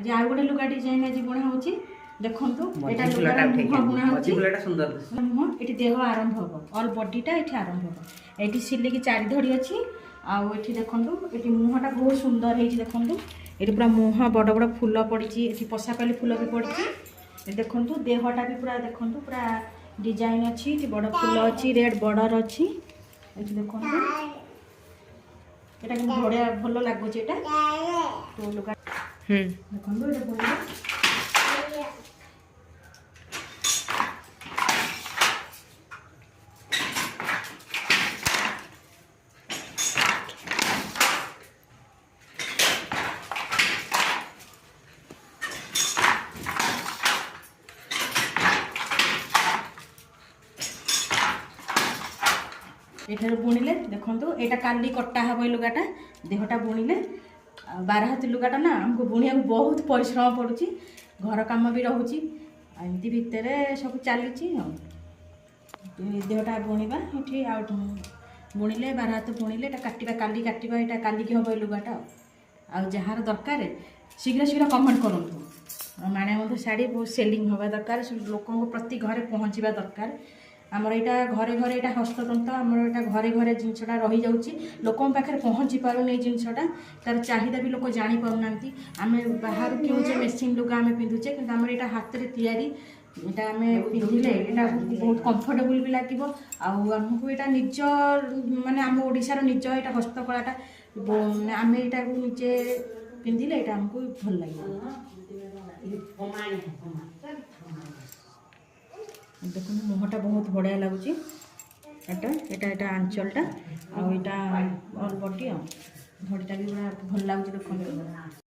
जे आउ गोटे लुगा डिजाइन आज बुणा होची देखंतु एटा लुगा बुणा होची सुंदर मुह एटी देह आरंभ हो ऑल बॉडीटा एठी आरंभ हो एटी सिले की चारि धड़ी अछि आउ एठी देखंतु एटी मुहटा बहुत सुंदर हेची देखंतु एटी पूरा मुह बड़ बड़ फूल पड़िची एठी पसापाली फूल भी पड़िची देखंतु देहटा भी पूरा देखंतु पूरा डिजाइन अछि एटी बड़ फूल अछि रेड बॉर्डर अछि एठी देखंतु एटा कि बढिया भलो लागुची एटा तो लुगा देखंतु एटा बोलिए एठार बुणिले देखंतु एटा काली कट्टा हबो लुगाटा देहटा बुणिले 12 हाथ लुगाटा ना हमको बुणिया बहुत परिश्रम पड़ुची घर काम भी रहउची एमती भितर सब चलीची देहटा बुणिबा एठी आ बुणिले 12 हाथ बुणिले एटा काटिबा एटा काली की हबो लुगाटा आ जहार दरकार शीघ्र शीघ्र कमेंट करंतु माने मधे साड़ी बहुत सेलिंग होबा दरकार लोकन को प्रति घरे पहुँचवा दरकार आमर यहाँ घरे घरे यहाँ हस्ततंत्र आमर यहाँ घरे घरे जिनसा रही जाऊँगी लोकों पाखे पहुँची पारुन जिनसा तार चाहिदा भी लोक जापना आम बाहर किणुचे मेसीन लुगा आम पिंधुचे कि आम यहाँ हाथ में तैयारी यहाँ आम पिंधिले यहाँ बहुत कंफर्टेबल भी लगे आमको यहाँ निज माने आम ओडिशार निज यहाँ हस्तकलाटा आम यहाँ निजे पिंधिले यहाँ आमको भल लगे देखो मुहटा बहुत बढ़िया लगुच एटा आंचलटा आटा ऑल बॉडी धड़ीटा भी बड़ा भल लगुच देखो।